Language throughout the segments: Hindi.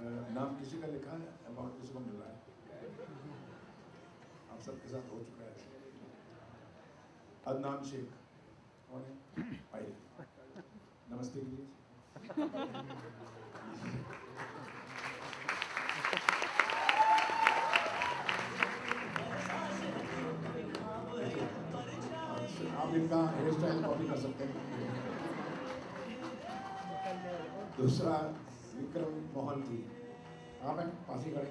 नाम किसी का लिखा है, अमाउंट किसी को मिल रहा है? आप सबके साथ हो चुका है। अदनान शेख कौन है? आइए नमस्ते कीजिए। आप इनका हेयर स्टाइल कॉपी कर सकते हैं। दूसरा विक्रम मोहंती, आप हैं पास ही खड़े।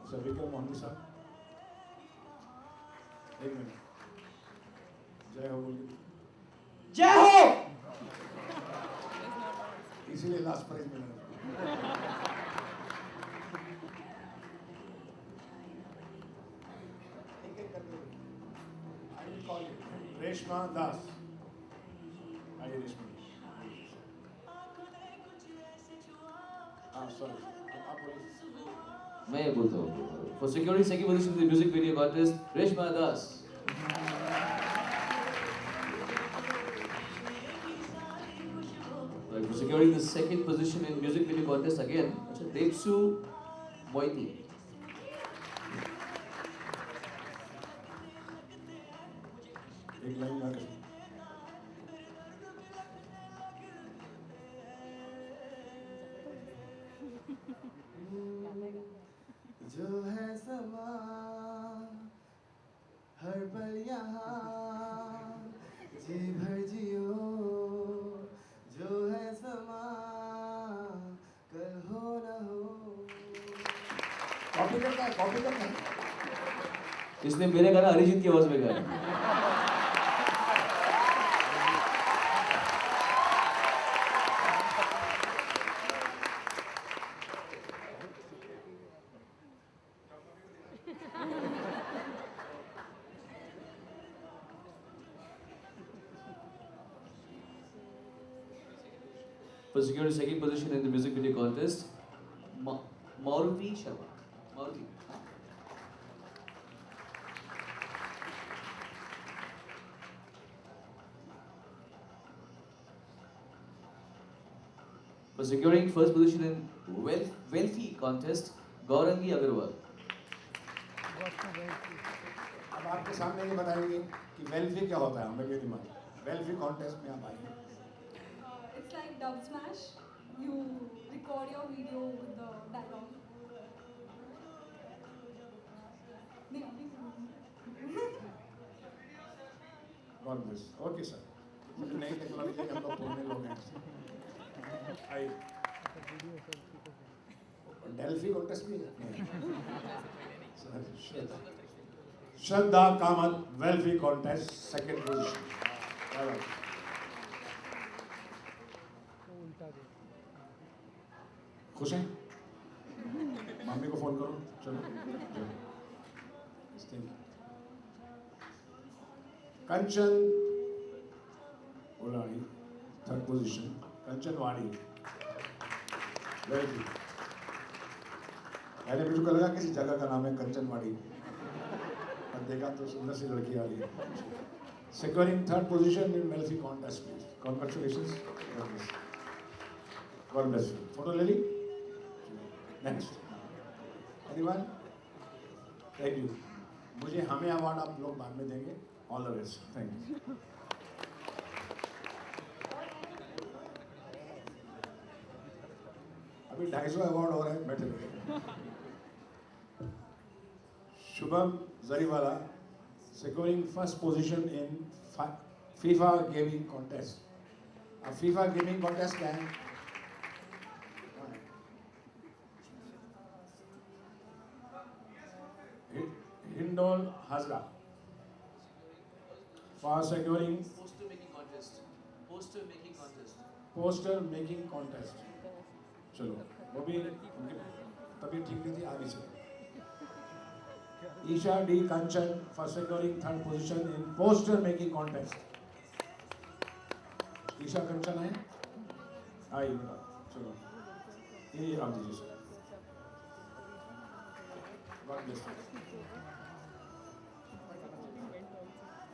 सर विक्रम मोहंती साहब, एक मिनट। जय हो बोलिए। जय हो। इसीलिए लास्ट प्राइज मिला। रेशमा दास, आइए रेशमा। हाँ सॉरी, आप बोलिए। मैं बोलता हूँ। For securing second position in the music video contest, Reshma Das. Right, for securing the second position in music video contest again, Depsu Moiti. एक लाइन गा के जो है समा हर पल यहाँ जी भर जियो, जो है समा कल हो न हो। कॉपी करता है, कॉपी करता है। इसने मेरे गाना अरिजीत की आवाज में गाया। For securing second position in the music video contest, Maruti Sharma. Maruti. For securing first position in Wealthy contest, Gaurangi Agarwal. अब आपके सामने ये बताएंगे कि वेल्फी क्या होता है, हमें भी नहीं मालूम। वेल्फी कॉन्टेस्ट में आप आएंगे। It's like Dub Smash. You record your video with the dialogue. God bless. Okay sir, नई टेक्नोलॉजी के हम लोग पुराने लोग हैं। आइए डेल्फी कॉन्टेस्ट भी है। श्रद्धा कामत वेल्फी कॉन्टेस्ट सेकंड पोजीशन। खुश हैं? मम्मी को फोन करो। चलो कंचन उलाड़ी थर्ड पोजीशन। कंचन वाड़ी वेल्फी। पहले मुझे लगा किसी जगह का नाम है कंचनवाड़ी, पर देखा तो सुंदर सी लड़की आ रही है। Securing third position in Melfi contest, please. Congratulations. God bless you. Photo ले ली? Next. Anyone? Thank you. मुझे हमें अवार्ड आप लोग बाद में देंगे। All the best. Thank you. अभी 250 अवार्ड हो रहे हैं, बैठे बैठे। Shubham Zariwala, securing first position in FIFA gaming contest. A FIFA gaming contest क्या है? Hindol Hazra for securing Poster making contest. Poster making contest. Poster making contest. चलो वो भी उनकी तबीयत ठीक नहीं थी, आगे से Isha D Kanchan for securing third position in poster making contest. Isha Kanchan है, आइए बेटा चलो ये आप दीजिए सर। God bless you.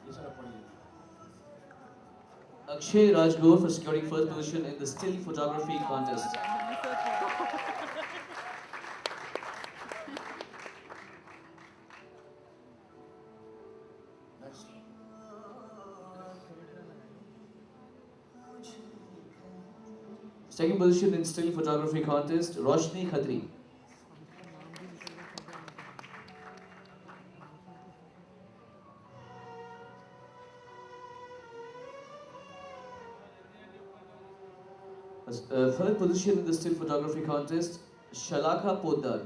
ये सर पढ़िए। Akshay Rajgore for securing first position in the still photography contest. Next. Second position in still photography contest, Roshni Khatri. Third position in the still photography contest, Shalakha Poddar.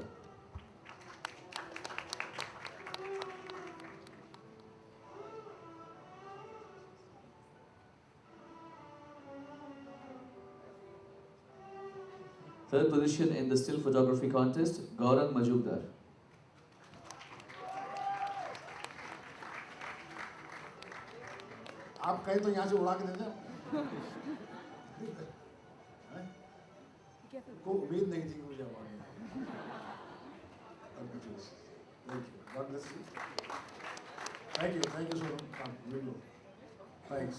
Third position in the still photography contest, Gaurang Majumdar. आप कहे तो यहाँ से उड़ा के दे दो। को उम्मीद नहीं थी कि मुझे अवार्ड मिलेगा। Thank you. God bless you. Thank you so much. Thanks.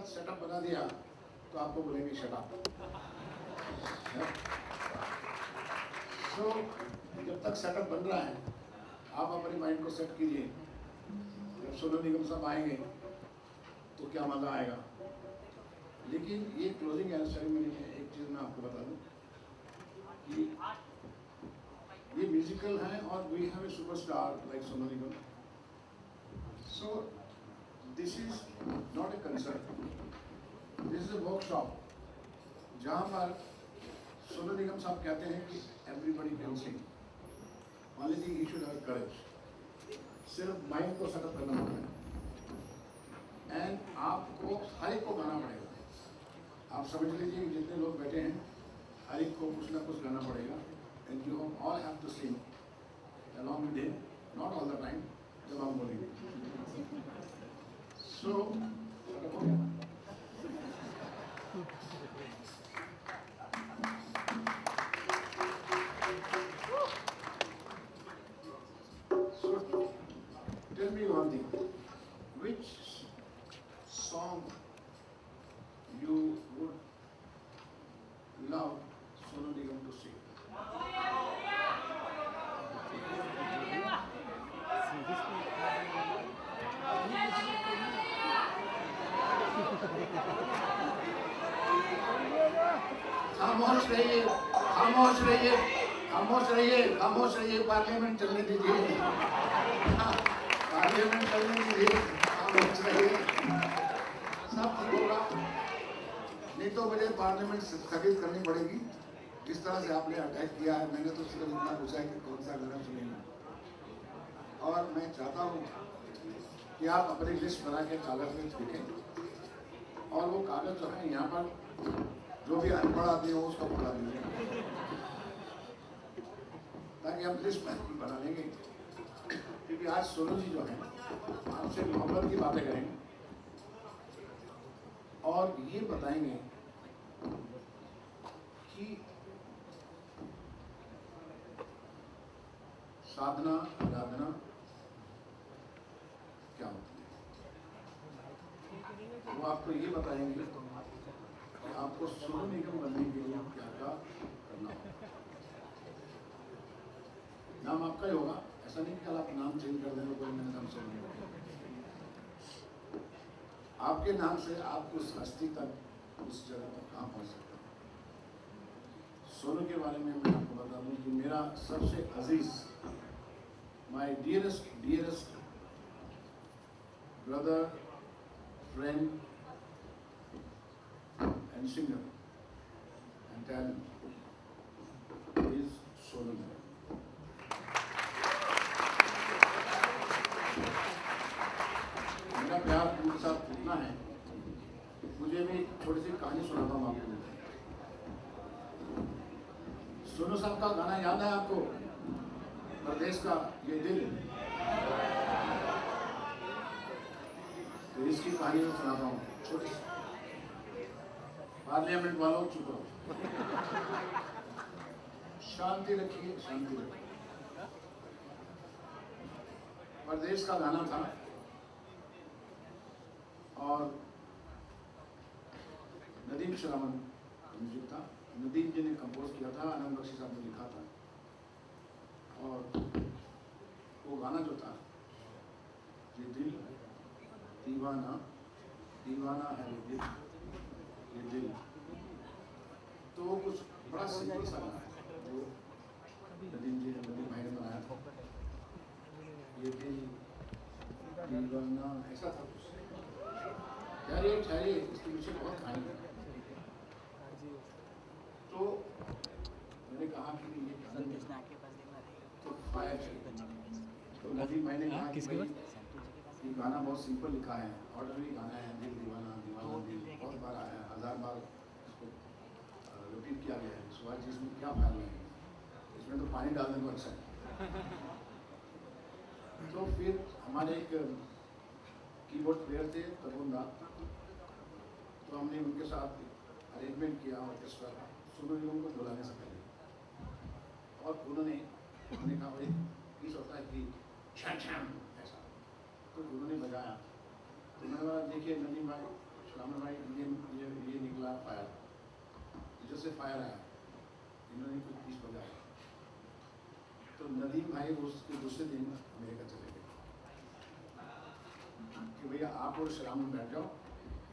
Setup बना दिया तो आपको बोलेंगे शट अप। सो जब तक सेटअप बन रहा है आप अपने माइंड को सेट कीजिए, जब सोनू निगम साहब आएंगे तो क्या मजा आएगा। लेकिन ये क्लोजिंग सेरेमनी में एक चीज़ मैं आपको बता दूं कि ये म्यूजिकल है और we have a superstar like Sonu Nigam. So this is not a concert, this is a workshop जहाँ पर सोनू निगम साहब कहते हैं कि everybody can sing, only thing you should have courage. सिर्फ माइंड को सेटअप करना पड़ता है एंड आपको हर एक को गाना पड़ेगा। आप समझ लीजिए कि जितने लोग बैठे हैं हर एक को कुछ ना कुछ गाना पड़ेगा and you all have to sing along with him, not all the time, जब हम बोलेंगे. So, tell me one thing, which song you would love Sonu Nigam to sing? खामोश रहिए, खामोश रहिए, खामोश रहिए, खामोश रहिए, पार्लियामेंट चलने दीजिए, पार्लियामेंट चलने दीजिए, खामोश रहिए, सब ठीक होगा. नहीं तो मुझे पार्लियामेंट स्थगित करनी पड़ेगी. जिस तरह से आपने अटैक किया है, मैंने तो सिर्फ इतना पूछा है कि कौन सा गाना सुनेंगे. और मैं चाहता हूँ कि आप अपनी लिस्ट बना के कागज में लिखें और वो कागज जो है यहाँ पर जो भी अनपढ़ आदमी हो उसका पढ़ा दीजिए ताकि हम लिस्ट बना लेंगे. क्योंकि आज सोनू जी जो है आपसे मोहब्बत की बातें करेंगे और ये बताएंगे कि साधना आराधना क्या होती है. वो आपको ये बताएंगे कि आपको सोनू निगम बनने के लिए क्या क्या करना होगा. नाम आपका ही होगा, ऐसा नहीं कि कल आप नाम चेंज कर देंगे कोई मेरा नाम सोनू निगम. आपके नाम से आप उस हस्ती तक उस जगह तक कहाँ पहुँच सकते हैं. सोनू के बारे में मैं आपको बता दूँ कि मेरा सबसे अजीज my dearest brother, friend and singer and talent is Sonu Nigam. मेरा प्यार उनके साथ इतना है, मुझे भी थोड़ी सी कहानी सुनाता हूँ आपको. सोनू साहब का गाना याद है आपको, प्रदेश का ये दिल. तो इसकी कहानी में सुनाता हूँ छोटी सी. पार्लियामेंट वालों चुप रहो, शांति रखिए, शांति रखिए. प्रदेश का गाना था और नदीम श्रावण म्यूजिक था. नदीम जी ने कंपोज किया था, आनंद बख्शी साहब ने लिखा था. और वो गाना जो था, ये दिल दीवाना दीवाना है ये दिल, तो वो कुछ बड़ा सिंपल सा गाना है. तो नदीम भाई ने बनाया था. ये दिल दीवाना ऐसा था कुछ. ठहरिए, इसके पीछे बहुत कहानी है. तो मैंने कहा कि ये तो फायर चाहिए. तो नदीम भाई ने कहा कि भाई ये गाना बहुत सिंपल लिखा है, ऑर्डनरी गाना है, दिल दीवाना दीवाना दिल, बहुत बार आया, 1000 बार इसको रिपीट किया गया है. सुभाष जी इसमें क्या फायर लगेगा, इसमें तो पानी डालने को अच्छा है. तो फिर हमारे एक कीबोर्ड प्लेयर थे तरुण दा, तो हमने उनके साथ अरेंजमेंट किया ऑर्केस्ट्रा का सोनू निगम को बुलाने से पहले. और उन्होंने कहा भाई पीस होता है कि छम छम ऐसा, तो उन्होंने बजाया. तो मैंने बोला देखिए नदीम भाई, श्रावण भाई, ये निकला फायर, जैसे फायर आया, इन्होंने कुछ पीस बजाया. तो नदीम भाई उसके दूसरे दिन अमेरिका चले गए कि भैया आप और श्रावण बैठ जाओ,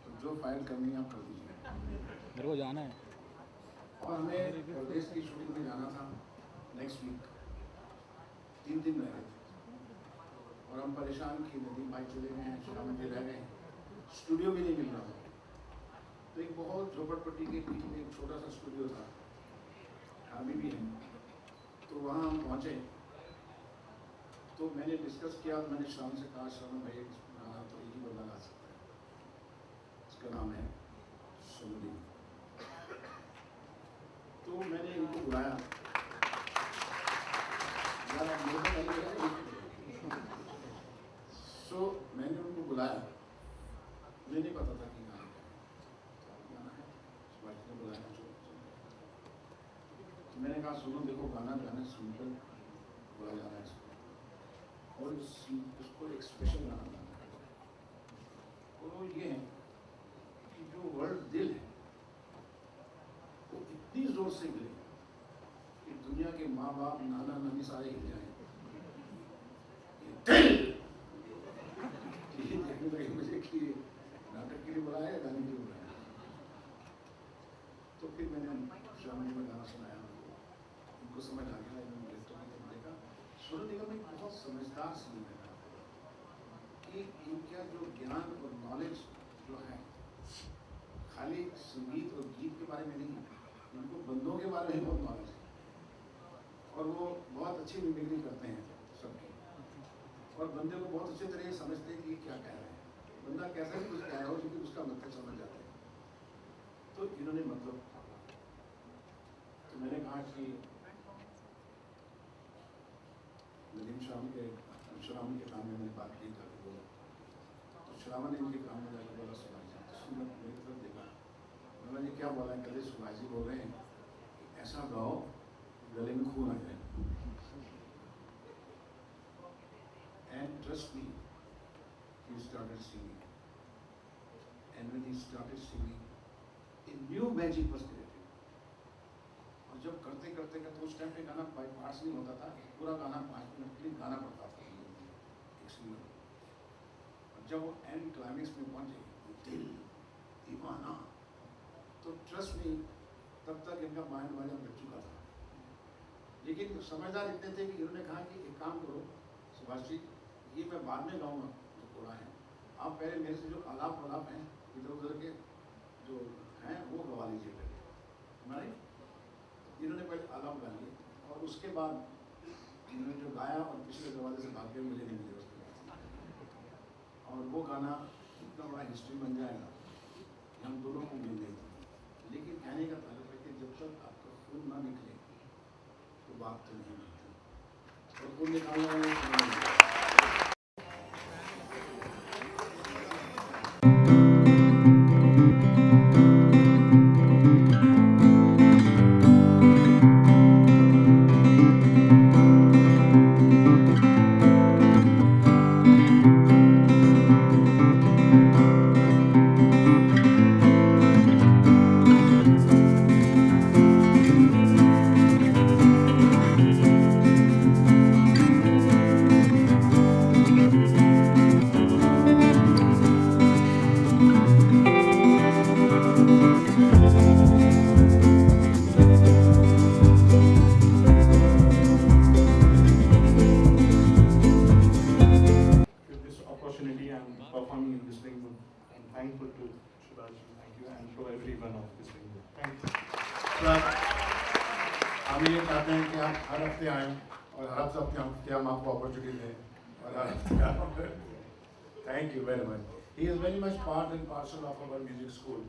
तो जो फायर करनी है आप कर दीजिए, मेरे को जाना है. और हमें प्रदेश की शूटिंग में जाना था नेक्स्ट वीक. 3 दिन रह गए और हम परेशान कि नदीम भाई चले गए हैं, श्रावण जी रह गए, स्टूडियो भी नहीं मिल रहा था. तो एक बहुत झोपड़पट्टी के बीच में एक छोटा सा स्टूडियो था, अभी भी है. तो वहाँ हम पहुँचे. तो मैंने डिस्कस किया, मैंने श्रावण से कहा श्रावण भाई एक गाना तो एक ही बंदा गा सकता है, इसका नाम है सोनू निगम. तो तो मैंने इनको बुलाया, यार अब मेरे को नहीं लगा सो मैंने उनको बुलाया, मुझे नहीं पता था कि गाना है, सुभाष ने बुलाया। तो मैंने कहा सुनो देखो गाना जो है ना सिंपल बोला जा रहा है इसको, और उसको एक स्पेशल गाना बनाना है। और वो ये है कि जो वर्ड दिल है वो इतनी जोर से हिले कि दुनिया के माँ बाप नाना नानी सारे हिल जाए। दिल ये देखने लगे मुझे कि नाटक के लिए बुलाया है गाने के लिए बुलाया। तो फिर मैंने शामिल में गाना सुनाया, उनको समझ आ गया। इन्होंने देखा सोनू निगम एक बहुत समझदार सिंगर है कि इनका जो ज्ञान और नॉलेज जो है खाली संगीत और गीत के बारे में नहीं, उनको बंदों के बारे में बहुत नॉलेज है और वो बहुत अच्छी मिमिक्री करते हैं सबकी, और बंदे को बहुत अच्छे तरह समझते हैं कि ये क्या कह रहे हैं। बंदा कैसा भी कुछ कह रहा हो लेकिन उसका मतलब समझ जाते हैं। तो इन्होंने मतलब तो मैंने कहा कि नदीम श्रावण के काम में मैंने बात की जाकर बोला, तो श्रावण ने इनके काम में जाकर बोला सुभाष जी, तो सुन मेरी तरफ देखा, मैंने क्या बोला है, कहते सुभाष जी बोल रहे हैं कि ऐसा गाओ गले में खून आ जाए। And trust me, he started singing. And when he started singing, a new magic was created. और जब करते करते करते उस टाइम पे गाना बाई पार्ट्स नहीं होता था, पूरा गाना 5 मिनट के लिए गाना पड़ता था एक सिंगर। और जब वो एंड क्लाइमेक्स में पहुंचे, दिल दीवाना, तो ट्रस्ट मी तब तक इनका माइंड वाजा बच चुका था। लेकिन समझदार इतने थे कि इन्होंने कहा कि एक काम करो सुभाष जी, ये मैं बाद में गाऊंगा जो पूरा है, आप पहले मेरे से जो आलाप वलाप हैं इधर उधर के जो हैं वो गवा लीजिए पहले, हमारे इन्होंने पहले आलाप गा लिए और उसके बाद इन्होंने जो गाया और पिछले दरवाजे से भाग के मुझे नहीं मिले उसके बाद। और वो गाना इतना बड़ा हिस्ट्री बन जाएगा कि हम दोनों को मिल गई थी। लेकिन कहने का ताल्लुक है कि जब तक आपका खून ना निकले तो बात तो नहीं मिलती, और खून निकालने वाले performing in this venue. I'm thankful to Shivaji, thank you, and to everyone of this venue. Thank you. हम ये चाहते हैं कि आप हर हफ्ते आएँ और हर हफ्ते हम आपको अपॉर्चुनिटी दें और हर हफ्ते thank you very much. He is very much part and parcel of our music school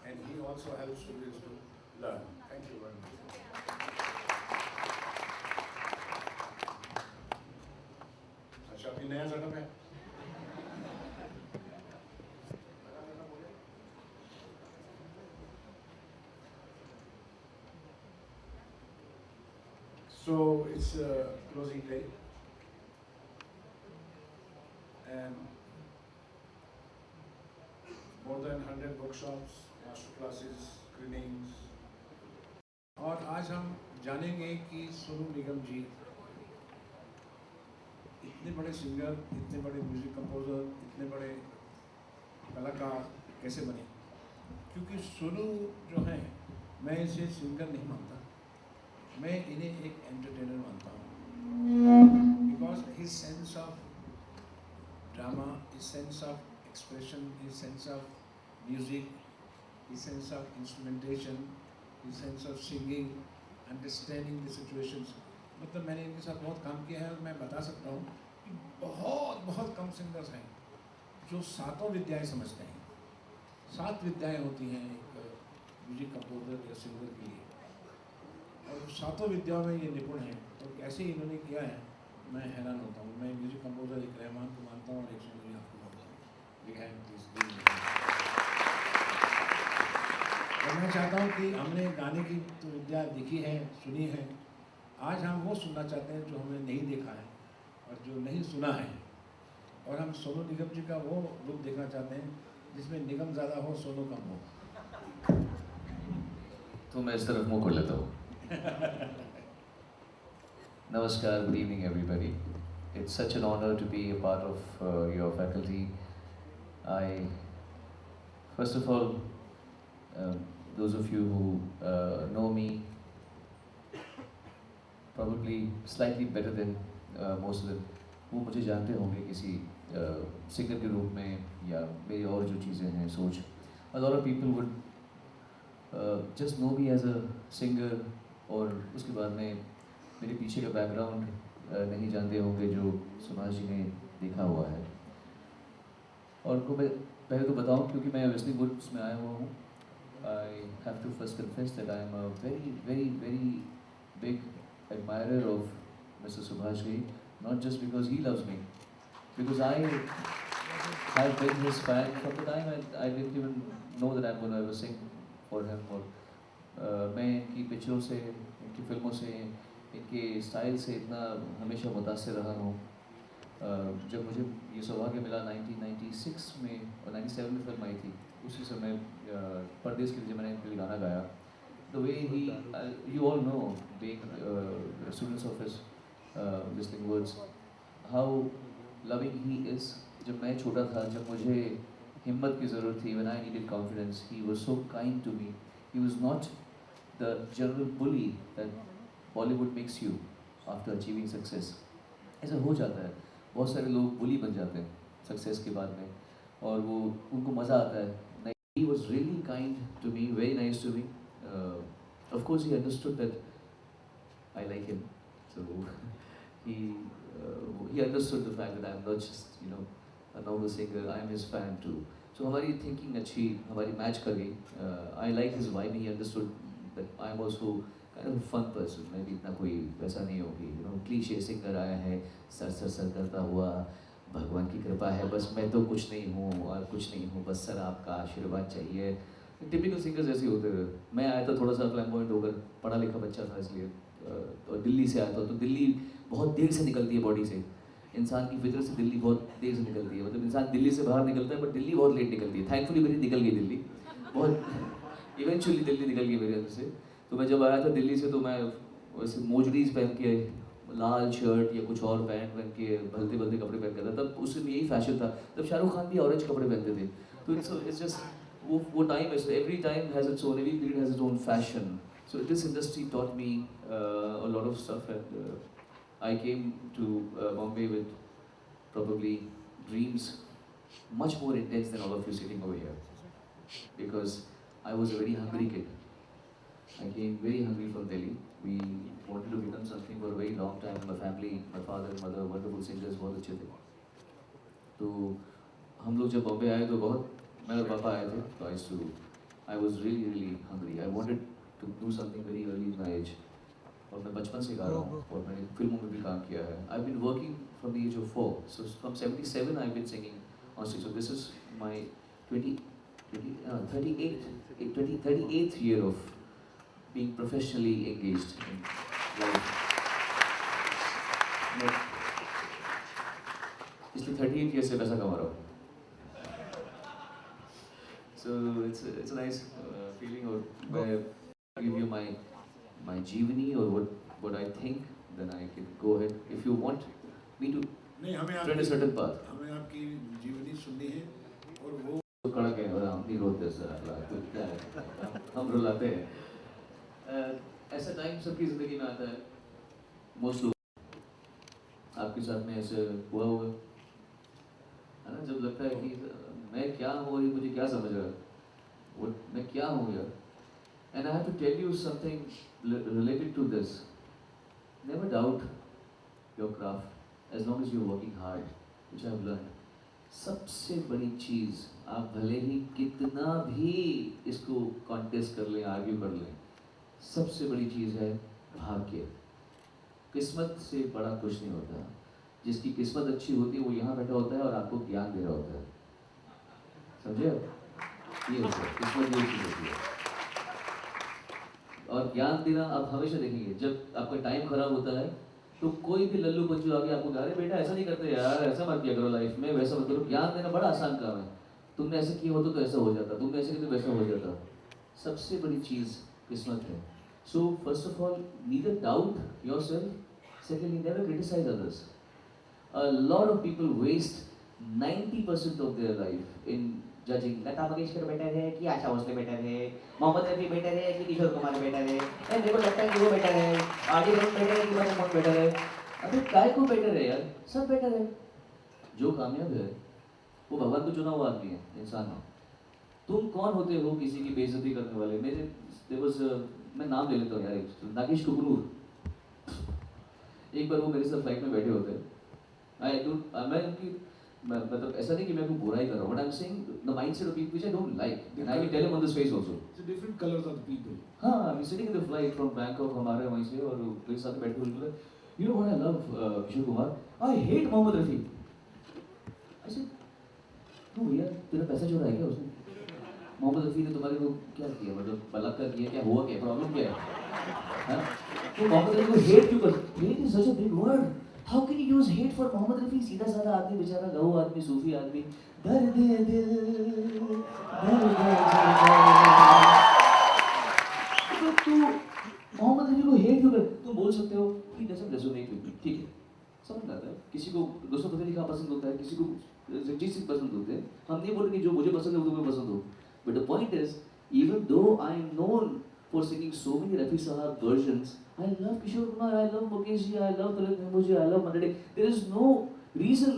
and he also helps students to learn. Thank you very much. अच्छा अभी नया सेटअप है। So it's a closing day and more than 100 workshops, master classes, screenings. और आज हम जानेंगे कि सोनू निगम जी इतने बड़े सिंगर, इतने बड़े म्यूजिक कंपोजर, इतने बड़े कलाकार कैसे बने। क्योंकि सोनू जो है, मैं इसे सिंगर नहीं मानता, मैं इन्हें एक एंटरटेनर मानता हूँ। Because his sense of drama, his sense of expression, his sense of music, his sense of instrumentation, his sense of singing, understanding the situations, मतलब मैंने इनके साथ बहुत काम किया है और मैं बता सकता हूँ कि बहुत कम सिंगर्स हैं जो सातों विद्याएं समझते हैं। 7 विद्याएं होती हैं एक म्यूजिक कंपोजर या सिंगर के लिए। और सातों विद्याओं में ये निपुण है और कैसे इन्होंने किया है मैं हैरान होता हूँ। मैं म्यूजिक कंपोजर एक रहमान को मानता हूँ और एक सुनील आपको मानता हूँ। लिखा है प्लीज और मैं चाहता हूँ कि हमने गाने की तो विद्या देखी है, सुनी है, आज हम वो सुनना चाहते हैं जो हमने नहीं देखा है और जो नहीं सुना है। और हम सोनू निगम जी का वो रूप देखना चाहते हैं जिसमें निगम ज़्यादा हो, सोनू कम हो। तो मैं इस तरफ मुंह खोल लेता हूँ। Namaskar, good evening everybody. It's such an honor to be a part of your faculty. First of all, those of you who know me probably slightly better than most of them, वो मुझे जानते होंगे किसी सिंगर के रूप में या मेरी और जो चीज़ें हैं सोच। A lot of people would just know me as a singer और उसके बाद में मेरे पीछे का बैकग्राउंड नहीं जानते होंगे जो सुभाष जी ने देखा हुआ है। और उनको मैं पहले तो बताऊं क्योंकि मैं लिसनिंग वुड्स में आया हुआ हूँ। I have to first confess that I am a very, very, very big admirer of Mr. Subhash Ghai, not just because he loves me, because I have been his fan from the time I didn't even know that I'm going to ever sing for him. और मैं इनकी पिक्चरों से, इनकी फिल्मों से, इनके स्टाइल से इतना हमेशा मुतासिर रहा हूँ। जब मुझे ये सौभाग्य मिला 1996 में और 97 में फिल्म आई थी, उसी समय परदेश के लिए मैंने इनके लिए गाना गाया। The way he, you all know, being students of his listening words, how loving he is. जब मैं छोटा था, जब मुझे हिम्मत की ज़रूरत थी, when I needed confidence, he was so kind to me. He was not the general bully that Bollywood makes you after achieving success. ऐसा हो जाता है, बहुत सारे लोग बुली बन जाते हैं सक्सेस के बाद में और वो उनको मज़ा आता है। नहीं, he was really kind to me, very nice to me. Of course he understood that I like him, so he understood the fact that I am not just a normal singer, I am his fan too. So हमारी thinking अच्छी हमारी मैच कर गई। I like his vibe, he understood that I am also kind of a fun person. मैं भी इतना कोई वैसा नहीं होगी, क्लीशे सिंगर आया है सर सर सर करता हुआ, भगवान की कृपा है बस, मैं तो कुछ नहीं हूँ और कुछ नहीं हूँ, बस सर आपका आशीर्वाद चाहिए। टिपिकल सिंगर्स ऐसे होते थे। मैं आया था थोड़ा सा फ्लैम्बॉयंट होकर, पढ़ा लिखा बच्चा था इसलिए, और दिल्ली से आया था। तो दिल्ली बहुत देर से निकलती है बॉडी से, इंसान की फितरत से दिल्ली बहुत देर से निकलती है। मतलब इंसान दिल्ली से बाहर निकलता है बट दिल्ली बहुत लेट निकलती है। थैंकफुली मेरी निकल गई दिल्ली, बहुत इवेंचुअली दिल्ली निकल गई मेरे अंदर से। तो मैं जब आया था दिल्ली से तो मैं वैसे मोजरीज पहन के, लाल शर्ट या कुछ और पैंट पहन के, भलते भलते कपड़े पहन के था। तब उस समय यही फैशन था। तब शाहरुख खान भी ऑरेंज कपड़े पहनते थे। तो इट्स जस्ट वो टाइम है, every time has its own, every period has its own fashion. So this industry taught me a lot of stuff, and I came to Bombay with probably dreams much more intense than all of you sitting over here, because I was a very hungry kid. I came very hungry from Delhi. We wanted to become something for a very long time. My family, my father, mother, wonderful singers, बहुत अच्छे थे। तो हम लोग जब बॉम्बे आए तो बहुत, मैं और पापा आए थे, तो I was really really hungry. I wanted to do something very early in my age. और मैं बचपन से गा रहा हूँ और मैंने फिल्मों में भी काम किया है। I've been working from the age of 4. So from 77 I've been singing on stage. So this is my 38th year of being professionally engaged in life. इसलिए 38 years से पैसा कमा रहा हूँ। So it's a nice feeling. और मैं give you my जीवनी और what I think, then I can go ahead. If you want me to नहीं, हमें tread a certain path. हमें आपकी जीवनी सुननी है और वो तो कड़क है और हम नहीं रोते सर, तो क्या है, हम रुलाते हैं। ऐसा टाइम सबकी ज़िंदगी में आता है। मोस्ट लोग, आपके साथ में ऐसे हुआ होगा, है ना, जब लगता है कि मैं क्या हूँ और ये मुझे क्या समझ रहा है, वो मैं क्या हूँ यार। And I have to tell you something related to this. Never doubt your craft as long as you're working hard, which I have learned. सबसे बड़ी चीज़, आप भले ही कितना भी इसको कॉन्टेस्ट कर लें, आर्ग्यू कर लें, सबसे बड़ी चीज़ है भाग्य, किस्मत से बड़ा कुछ नहीं होता। जिसकी किस्मत अच्छी होती है वो यहाँ बैठा होता है और आपको ज्ञान दे रहा होता है, समझे आप? ये होता है किस्मत, ये चीज़ होती है। और ज्ञान देना आप हमेशा देखेंगे, जब आपका टाइम खराब होता है तो कोई भी लल्लू पंजू आके आपको कहा, अरे बेटा ऐसा नहीं करते यार, ऐसा मत किया करो लाइफ में, वैसा मत करो। ज्ञान देना बड़ा आसान काम है। तुमने ऐसे किया होता तो ऐसा हो जाता, तुमने ऐसे किया तो वैसा हो जाता। सबसे बड़ी चीज़ किस्मत है। So first of all, neither doubt yourself, secondly never criticise others. A lot of people waste 90% of their life in judging. Lata Mangeshkar better है कि आशा भोसले बेटर है, मोहम्मद रफी बेटर है कि किशोर कुमार बेटर है, मेरे को लगता है कि वो बेटर है, आरडी बर्मन बेटर है कि मदन मोहन बेटर है। अबे काय को बेटर है यार, सब बेटर है। जो कामयाब है वो भगवान को चुना हुआ आदमी है, इंसान है। तुम कौन होते हो किसी की बेइज्जती करने वाले? मैं नाम ले लेता हूँ यार, नागेश कुकनूर। एक बार वो मेरे साथ फ्लाइट में बैठे होते हैं। मैं उनकी मतलब ऐसा नहीं कि मैं उनको बुराई कर रहा हूँ, but I am saying the mindset of people which I don't like, and I will tell him on this face also. It's different colors of the people. हाँ, I am sitting in the flight from Bangkok, हमारे वहीं से, और मेरे साथ बैठे हुए बोले, you know what I love Kishore Kumar, I hate Mohammed Rafi. I said, क्यों भैया, तेरा पैसा चुराया क्या उसने? मोहम्मद रफी ने तुम्हारे को क्या किया, मतलब बलात्कार किया, क्या हुआ, क्या प्रॉब्लम क्या है? तो मोहम्मद रफी को हेट क्यों कर? Hate is such a big word. How can you use hate for Mohammed Rafi? सीधा साधा आदमी, बेचारा गहू आदमी, सूफी आदमी, दर्द दिल, दर्द तो तू मोहम्मद रफी को हेट क्यों कर? तुम बोल सकते हो कि doesn't resonate with me, ठीक है, समझ आता है। किसी को दोस्तों पता नहीं कहाँ पसंद होता है, किसी को जगजीत सिंह पसंद होते हैं। हम नहीं बोल रहे कि जो मुझे पसंद है वो तुम्हें पसंद हो, but the point is, even though I am known for singing so many Rafi Sahab versions, I love Kishore Kumar, I love Mukesh ji, I love Talat Mehmood ji, I love Mandade. There is no reason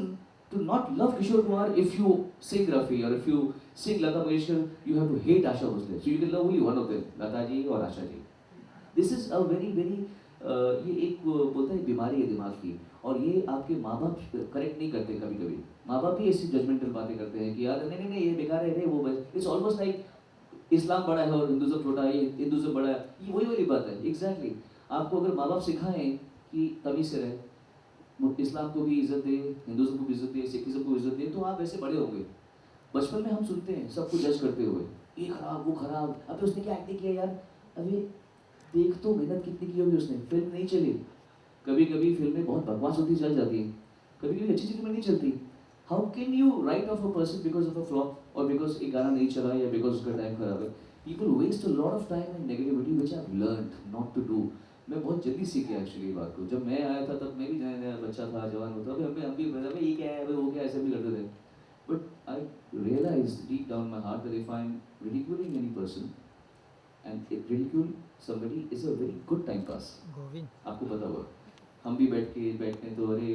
to not love Kishore Kumar if you sing Rafi, or if you sing Lata Mangeshkar, you have to hate Asha Bhosle. So you can love only one of them, Lata ji or Asha ji. This is a very ये एक बोलता है बीमारी है दिमाग की, और ये आपके माँ बाप करेक्ट नहीं करते। कभी कभी माँ बाप भी ऐसी जजमेंटल बातें करते हैं कि यार नहीं नहीं ये बेकार है, वो बस, इट्स ऑलमोस्ट लाइक इस्लाम बड़ा है और हिंदुज़म छोटा है, हिंदुज़म बड़ा है, ये वही वाली बात है। एग्जैक्टली आपको अगर माँ बाप सिखाएं कि तमीज़ से रहे, इस्लाम को भी इज्जत दे, हिंदुज़म को भी इज्जत दे, सिखिज़म को इज्जत दे, तो आप वैसे बड़े होंगे। बचपन में हम सुनते हैं सबको जज करते हुए, ये खराब वो खराब, अबे उसने क्या एक्टिंग किया यार, अभी देख तो मेहनत कितनी की होगी उसने, फिल्म नहीं चली। कभी कभी फिल्में बहुत बकवास होती चल जाती हैं, कभी कभी अच्छी फिल्में नहीं चलती। How can you right of a person because of a flop, और बिकॉज एक गाना नहीं चला या बिकॉज उसका टाइम खराब है? People waste a lot of time in negativity which I have learned not to do. मैं बहुत जल्दी सीख गया एक्चुअली बात को। जब मैं आया था तब मैं भी नया नया बच्चा था, जवान होता, अभी हम भी ये क्या है, वो क्या, ऐसे भी करते थे। But I realise deep down my heart that if I am ridiculing any person and ridicule somebody is a very good time pass. आपको पता होगा, हम भी बैठते हैं तो अरे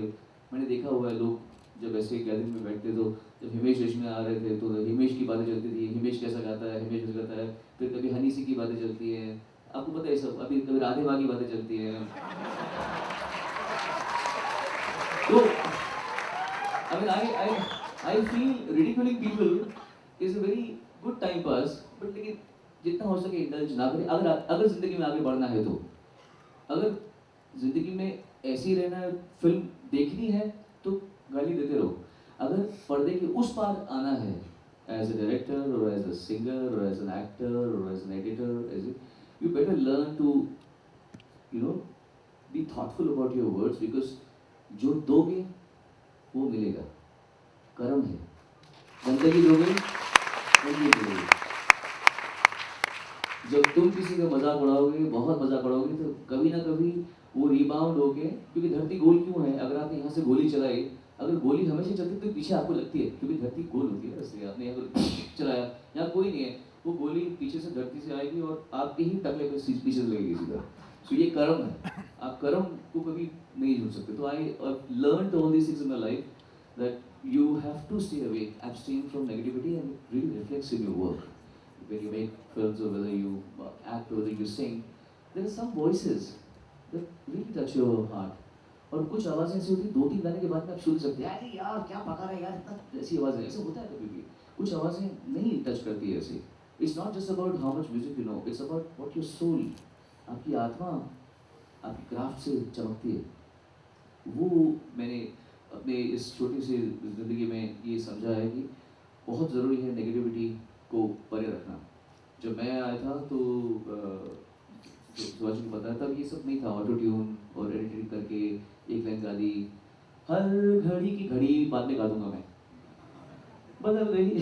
मैंने देखा हुआ है, लोग जब ऐसे गैदरिंग में बैठते तो जब हिमेश रेशमिया आ रहे थे तो हिमेश की बातें चलती थी, हिमेश कैसा गाता है, हिमेश कैसा गाता है, फिर कभी हनी सिंह की बातें चलती हैं, आपको पता है सब, अभी कभी राधे माँ की बातें चलती हैं। तो I mean I feel ridiculing people is a very good time pass, but लेकिन जितना हो सके इंडल्ज ना करें। अगर ज़िंदगी में आगे बढ़ना है तो, अगर ज़िंदगी में ऐसी रहना है, फिल्म देखनी है तो गाली देते रहो। अगर पर्दे के उस पार आना है, एज अ डायरेक्टर और एज अ सिंगर और एज एन एक्टर और as an editor, you better learn to be thoughtful about your words, because जो दोगे वो मिलेगा, कर्म है। गंदगी दोगे गंदगी मिलेगी। जब तुम किसी का मजाक उड़ाओगे, बहुत मजाक उड़ाओगे, तो कभी ना कभी वो रिबाउंड होके, क्योंकि धरती गोल क्यों है, अगर आपने यहाँ से गोली चलाई, अगर गोली हमेशा चलती तो पीछे आपको लगती है, क्योंकि धरती गोल होती है, इसलिए आपने यहाँ चलाया, यहाँ कोई नहीं है, वो गोली पीछे से धरती से आएगी और आपके ही टकले पे पीछे से लगेगी सीधा। सो ये कर्म है, आप कर्म को कभी नहीं झूठ सकते। तो I learn all these things in my life that you have to stay away, abstain from negativity, and really reflects in your work. When you make films or whether you act or whether you sing, there are some voices that really touch your heart. और कुछ आवाज़ें ऐसी होती हैं, 2-3 गाने के बाद में आप सुन सकते हैं, अरे यार क्या पका रहा है यार, इतना ऐसी आवाज़ें, ऐसा होता है कभी भी। कुछ आवाज़ें नहीं टच करती है ऐसी। It's not just about how much music you know, it's about what your soul, आपकी आत्मा आपकी क्राफ्ट से चमकती है। वो मैंने अपने इस छोटी सी ज़िंदगी में ये समझा है कि बहुत ज़रूरी है नेगेटिविटी को परे रखना। जब मैं आया था तो सुभाष जी को पता है तब ये सब नहीं था, ऑटो ट्यून और एडिटिंग करके एक लाइन गा दी, हर घड़ी की घड़ी बाद में गा दूंगा मैं, बदल रही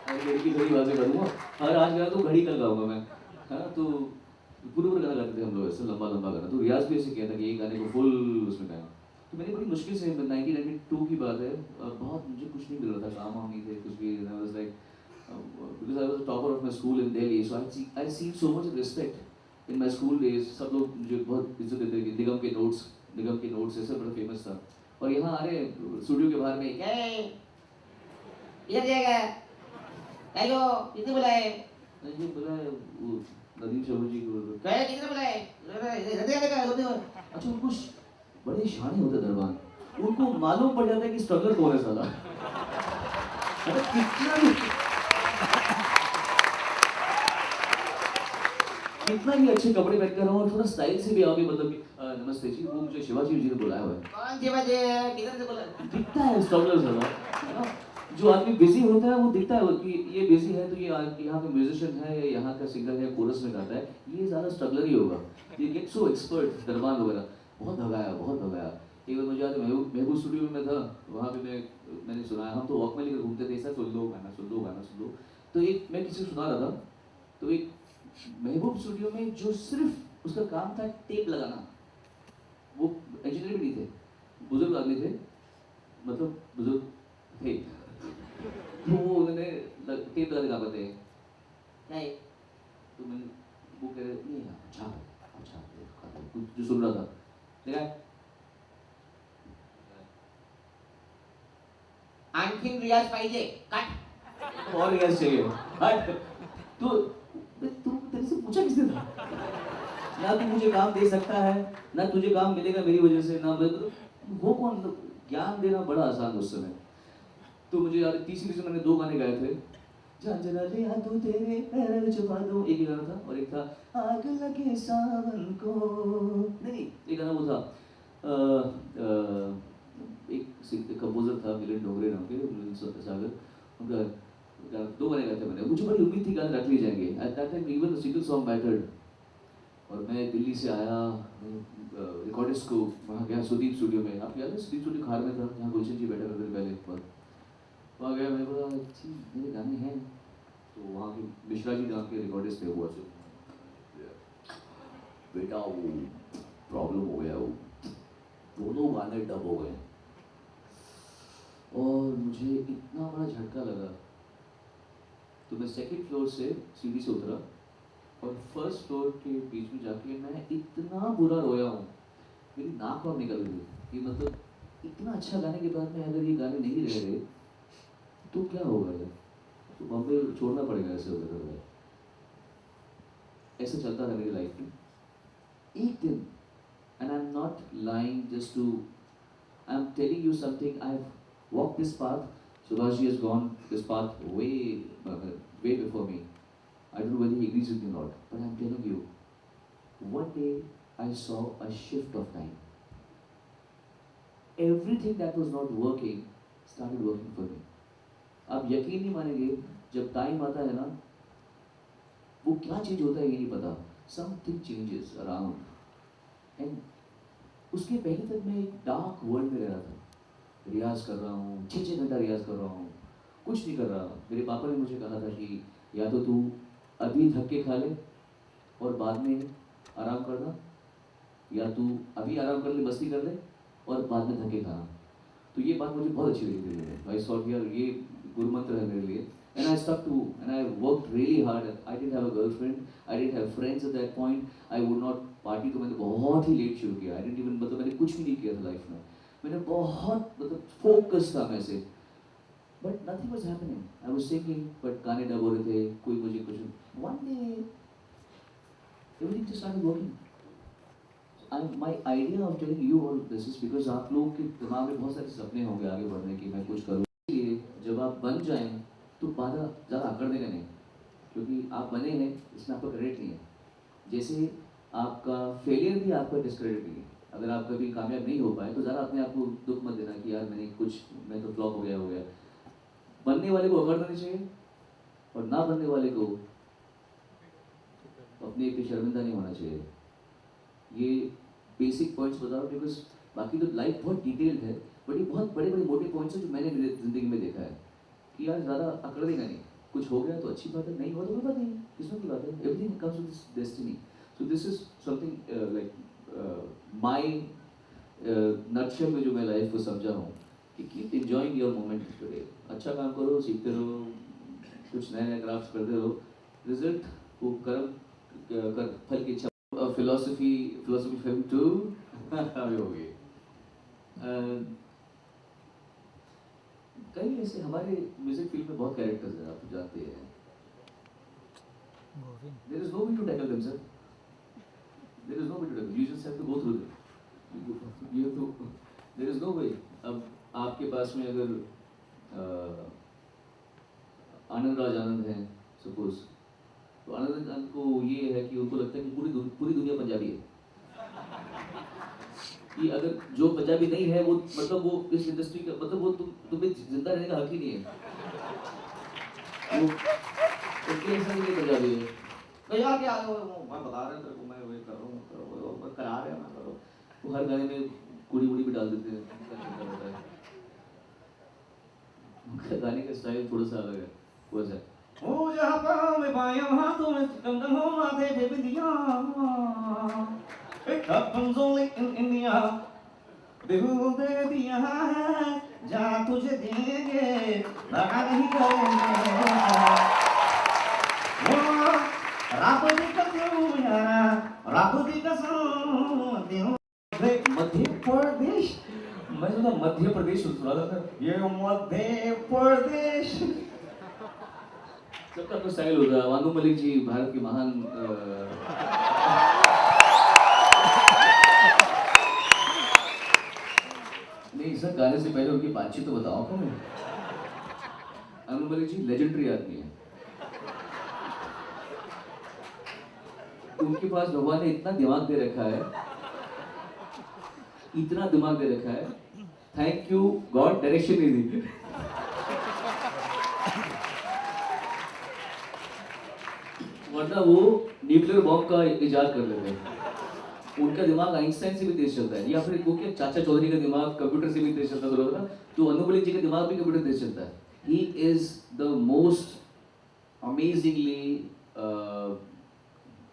हर घड़ी की घड़ी बाद में गा दूंगा, हर आज गा तो घड़ी कल गाऊंगा मैं, है ना। तो पूरे पूरे गाना गाते थे हम लोग, ऐसे लंबा लंबा गाना। तो रियाज भी ऐसे किया था कि एक गाने को फुल उसमें गाया। तो मैंने बड़ी मुश्किल से 1992 की बात है, बहुत मुझे कुछ नहीं मिल रहा था, काम वाम नहीं थे कुछ भी। I was like because I was the topper of my school in Delhi, so I received so much respect in my school days। सब लोग मुझे बहुत इज्जत देते थे। निगम के नोट्स ऐसे बड़ा फेमस था। और यहाँ आ रहे स्टूडियो के बाहर में, क्या है इधर जाएगा, हेलो कितने बुलाए, ये बुलाए वो नदीम शर्मा जी को, क्या है कितने बुलाए, इधर जाएगा। अच्छा उनको बड़े शाने होते दरबान, उनको मालूम पड़ जाता है कि स्ट्रगलर कौन है साला। अरे कितना भी अच्छे कपड़े पहन कर रहा हूँ और थोड़ा स्टाइल से भी आओगे, मतलब कि नमस्ते जी, वो मुझे शिवाजी जी ने बुलाया हुआ है। कौन शिवाजी, किधर से बोला, दिखता है स्ट्रगलर साला, है ना। जो आदमी बिजी होता है वो दिखता है कि ये बिजी है तो ये यहाँ का म्यूजिशियन है या यहाँ का सिंगर है, कोरस में गाता है, ये ज़्यादा स्ट्रगलर ही होगा। ये गेट सो एक्सपर्ट दरबान वगैरह, बहुत भगाया। एक बार मुझे याद है महबूब स्टूडियो में था, वहाँ पे मैंने सुनाया, हम तो वॉकमैन लेकर घूमते थे, ऐसा सुन लो। तो एक मैं किसी को सुना रहा था, तो एक महबूब स्टूडियो में जो सिर्फ उसका काम था टेप लगाना, वो इंजीनियर भी नहीं थे, बुजुर्ग आदमी थे, मतलब बुजुर्ग थे। तो वो उन्होंने टेप लगाने का बताते हैं, क्या है, तो मैंने वो कह रहे नहीं अच्छा जो सुन रहा था, देखा आणखीन रियाज पाहिजे, कट और रियाज चाहिए, हट। तो तू तेरे से पूछा किसने था, ना तू मुझे काम दे सकता है, ना तुझे काम मिलेगा मेरी वजह से, ना वो कौन, ज्ञान देना बड़ा आसान उस समय। तो मुझे याद है तीसरी से मैंने 2 गाने गाए थे, झांझरा ले आ तू तेरे पैर में छुपा दो, एक ही गाना था, और एक था आग लगे सावन को, नहीं एक गाना वो था एक कंपोजर था मिलन डोगरे नाम के, मिलन सागर, उनका 2 गाने गाए थे मैंने। मुझे बड़ी उम्मीद थी गाने रख लिए जाएंगे, at that time even the single song mattered. और मैं दिल्ली से आया, रिकॉर्डिस्ट को वहाँ गया सुदीप स्टूडियो में, आपको याद है सुदीप स्टूडियो खार में था जहाँ गुलशन जी बैठा करते थे पहले पर, वहाँ गया, मैंने बोला जी मेरे गाने हैं, तो वहाँ के मिश्रा जी नाम के रिकॉर्डिस्ट थे, वो ऐसे बेटा वो प्रॉब्लम हो गया, वो दोनों गाने डब हो गए। और मुझे इतना बड़ा झटका लगा, तो मैं सेकंड फ्लोर से सीढ़ी से उतरा और फर्स्ट फ्लोर के बीच में जाके मैं इतना बुरा रोया हूँ, मेरी नाक वाक निकल गई कि मतलब इतना अच्छा गाने के बाद में अगर ये गाने नहीं रह रहे तो क्या होगा यार, तो बॉम्बे छोड़ना पड़ेगा, ऐसे होगा। ऐसा चलता था मेरी लाइफ में एक दिन, and I am not lying, just to I am telling you something, I have walk this path, Subhash has gone this path way before me. I don't know whether he agrees with me or not, but I'm telling you, one day I saw a shift of time. Everything that was not working started working for me. आप यकीन नहीं मानेंगे, जब टाइम आता है ना, वो क्या चीज होता है ये नहीं पता, something changes around. And उसके पहले तक मैं एक डार्क वर्ल्ड में रह रहा था, रियाज कर रहा हूँ, 6-6 घंटा रियाज कर रहा हूँ, कुछ नहीं कर रहा। मेरे पापा ने मुझे कहा था कि या तो तू अभी धक्के खा ले और बाद में आराम करना, या तू अभी आराम कर ले, मस्ती कर ले और बाद में धक्के खाना। तो ये बात मुझे बहुत अच्छी लगी थी, भाई सॉल्व यार, ये गुरु मंत्र है मेरे लिए। And I stuck to and I worked really hard. I didn't have a girlfriend, I didn't have friends at that point, I would not party, तो मैंने बहुत ही लेट शुरू किया। आई डिडंट इवन, मतलब मैंने कुछ भी नहीं किया था लाइफ में, मैंने बहुत मतलब फोकस था मैं से, but nothing was happening. I was singing but गाने डब हो रहे थे, कोई मुझे कुछ, one day everything just started working. My idea of telling you all this is because आप लोगों के दिमाग में बहुत सारे सपने होंगे आगे बढ़ने की, मैं कुछ करूँ, इसलिए जब आप बन जाएं तो बाधा ज़्यादा आकर देगा नहीं, क्योंकि आप बने हैं इसमें आपका क्रेडिट नहीं है। जैसे आपका फेलियर भी आपका डिस्क्रेडिट नहीं है। अगर आप कभी कामयाब नहीं हो पाए तो ज़रा अपने आप को दुख मत देना कि यार मैं तो फ्लॉप हो गया। बनने वाले को अवार्ड देना चाहिए और ना बनने वाले को अपने पे शर्मिंदा नहीं होना चाहिए। ये बेसिक पॉइंट्स बता रहा हूँ बिकॉज बाकी तो लाइफ बहुत डिटेल्ड है, बट ये बहुत बड़े बड़े मोटे पॉइंट्स हैं जो मैंने मेरी ज़िंदगी में देखा है कि यार ज़्यादा अकड़ेगा नहीं। कुछ हो गया तो अच्छी बात है, नहीं हुआ तो कोई बात नहीं, किस्मत की बात है। Everything comes with this destiny. So this is something like my nutshell में जो मैं लाइफ को समझा हूँ कि keep enjoying your moment today. अच्छा काम करो, सीखते रहो, कुछ नए नए क्राफ्ट करते रहो। रिजल्ट को कर्म कर फल की इच्छा। फिलोसफी फिल्म 2 अभी हो गई। कई ऐसे हमारे म्यूजिक फील्ड में बहुत कैरेक्टर्स हैं, आप जानते हैं। There is no way to tackle them, sir. There is no way to tackle. You just have to go through them. You have to. There is no way. अब आपके पास में अगर आनंद राज आनंद हैं सपोज, तो आनंद राज को ये है कि उनको लगता है कि पूरी दुनिया पंजाबी है, कि अगर जो पंजाबी नहीं है वो मतलब वो इस इंडस्ट्री का मतलब वो तुम्हें जिंदा रहने का हक ही नहीं है। वो उनके ऐसा नहीं पंजाबी है, भैया क्या मैं बता रहा हूँ मैं वही कर रहा हूँ मैं करा रहा हूँ मैं करो। वो हर गाने में कुड़ी वुड़ी भी डाल देते हैं। उनका गाने का स्टाइल थोड़ा सा अलग है। वो ऐसा ओ जहाँ मैं पाया हाथों में कंगन हो माथे पे बिंदिया, एक कपन जोली इन इंडिया बेहू दे दिया है जा तुझे देंगे लगा नहीं करेंगे रात की कसम यारा रात की कसम दिल मध्य प्रदेश। मैं सुना मध्य प्रदेश सुना था ये मध्य प्रदेश। सबका अपना स्टाइल होगा। वानू मलिक जी भारत के महान नहीं सर, गाने से पहले उनकी बातचीत तो बताओ आपको। मैं वानू मलिक जी लेजेंडरी आदमी है। उनके पास भगवान ने इतना दिमाग दे रखा है, इतना दिमाग दे रखा है, थैंक यू गॉड, डायरेक्शन नहीं दी। वरना वो न्यूक्लियर बॉम्ब का इजाद कर लेते। उनका दिमाग आइंस्टाइन से भी तेज चलता है, या फिर क्योंकि चाचा चौधरी का दिमाग कंप्यूटर से भी तेज चलता है, तो अनु मलिक जी का दिमाग भी कंप्यूटर तेज चलता है। He is the most amazingly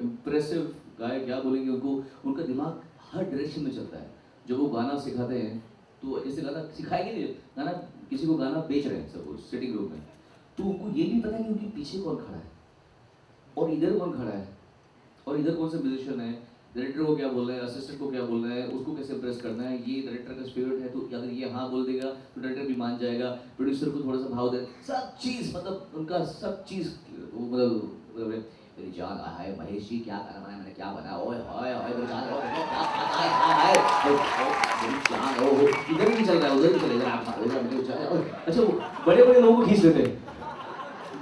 impressive guy, क्या बोलेंगे उनको। उनका दिमाग हर डायरेक्शन में चलता है। जब वो गाना सिखाते हैं तो ऐसे गाना सिखाएंगे नहीं, गाना किसी को गाना बेच रहे हैं सपोज सिटिंग रूम में, तो उनको ये भी पता है कि उनके पीछे कौन खड़ा है और इधर कौन खड़ा है और इधर कौन सा म्यूजिशियन है, डायरेक्टर को क्या बोल रहे हैं, असिस्टेंट को क्या बोल रहे हैं, उसको कैसे इम्प्रेस करना है। ये डायरेक्टर का स्पिरिट है तो अगर ये हाँ बोल देगा तो डायरेक्टर भी मान जाएगा, प्रोड्यूसर को थोड़ा सा भाव दे, सब चीज़ मतलब उनका सब चीज़ मतलब मेरी जान हाय महेश जी क्या खाना बनाया, मैंने क्या बनाया, ओए हाय हाय मेरी जान, ओए क्या हाय हाय मेरी जान, ओ इधर भी चल रहा है उधर भी चलेगा, आप मारो ना मेरे जान। अच्छा वो बड़े बड़े लोगों को खींच लेते हैं,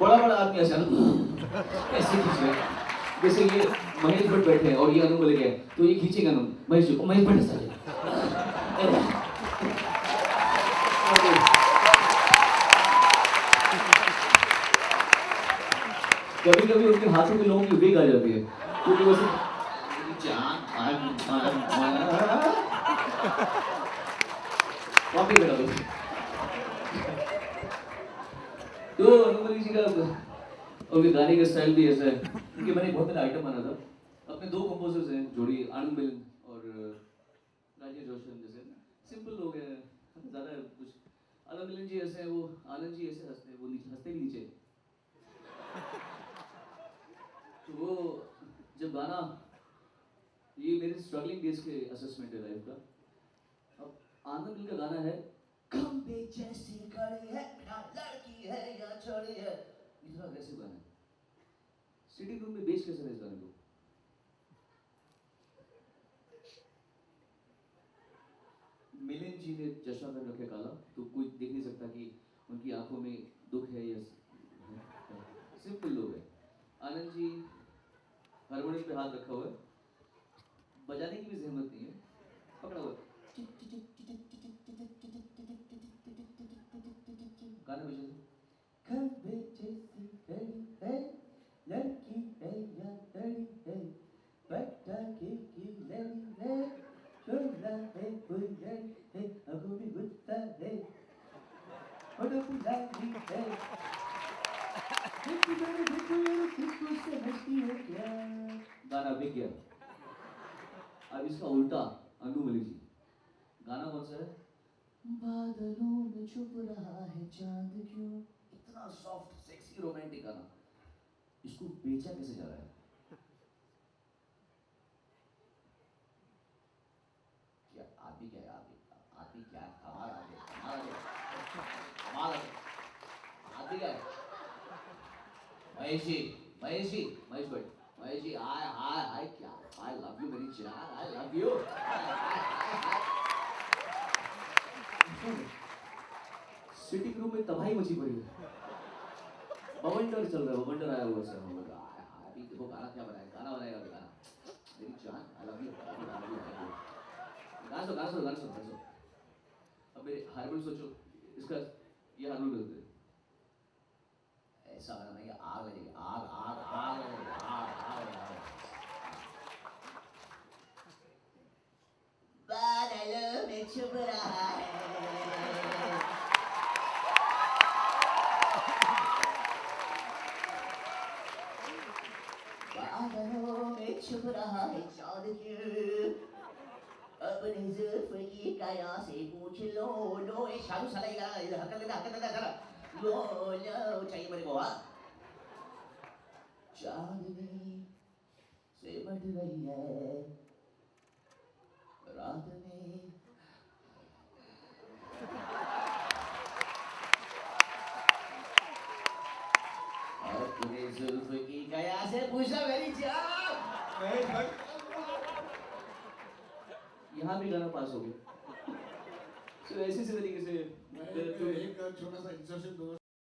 बड़ा बड़ा आदमी ऐसे ऐसे खींच रहे हैं, जैसे ये महेश भट्ट बैठे हैं और ये अनु मलिक है, तो ये खींचेगा अनु महेश जी, महेश भट्ट ऐसा कभी कभी उनके हाथों में लोगों की वेग आ जाती है, क्योंकि वैसे वापस लगा दो। तो अनुमली जी का उनके गाने का स्टाइल भी ऐसा है, क्योंकि मैंने बहुत बड़ा आइटम बना था। अपने दो कंपोजर्स हैं जोड़ी, आनंद मिलन और राजेश रोशन, जैसे सिंपल लोग हैं, ज़्यादा कुछ। आनंद मिलन जी ऐसे हैं, वो आनंद जी ऐसे हंसते हैं, वो नीचे हंसते भी नीचे। तो वो जब गाना, ये मेरे स्ट्रगलिंग डेज के असेसमेंट है लाइफ का। अब आनंद मिलन का गाना है खंबे जैसी खड़ी है ना लड़की है या छोड़ी है, इतना अग्रेसिव गाना है। सिटिंग रूम में बेच कैसे रहे इस गाने को। मिलन जी ने चश्मा पहन रखे काला, तो कोई देख नहीं सकता कि उनकी आंखों में दुख है या सिंपल लोग है। आनंद जी हारमोनियम पे हाथ रखा हुआ है, बजाने की भी जहमत नहीं है, पकड़ा हुआ गाना बजा घर बेटे सी खड़ी है, लड़की है या लड़ी है, पटाखे की लड़ी है, शोला है कोई लड़ी है, अगो भी गुस्सा है, होठों पे लाली है, किसको से हंसती है क्या। गाना बिक गया। अब इसका उल्टा अनु मलिक जी, गाना कौन सा है? बादलों में छुप रहा है चांद क्यों, इतना सॉफ्ट सेक्सी रोमांटिक गाना, इसको बेचा कैसे जा रहा है? क्या आदमी क्या है, आदमी क्या है, कमाल आदमी, कमाल आदमी, आदमी क्या है? महेश जी, महेश भाई, महेश जी, हाय क्या, I love you मेरी जान, I love you, sitting room में तबाही मची पड़ी है, बवंडर चल रहा है, बवंडर आया हुआ सर, अभी देखो गाना क्या बनाएगा, गाना बनाएगा गाना, मेरी जान, I love you, गाना सुनो, अब मेरे हारमोन सोचो, इसका ये हारमोन बदलते ऐसा गाना नहीं, आग लगेगी, आग लगेगी। बादलों में छुप रहा है, बादलों में छुप रहा है चाँद क्यों, अपनी जुल्फ की काया से पूछ लो, ये शाहरुख साला ये गाना इधर हरकत लेना चला, लो चाहिए मेरे को, चांदनी सिमट रही है रात में, अपने जुल्फ की काया से पूछा मेरी जान, यहाँ भी गाना पास हो गया। तो ऐसे तरीके से मैं एक छोटा सा इंसर्शन दूंगा।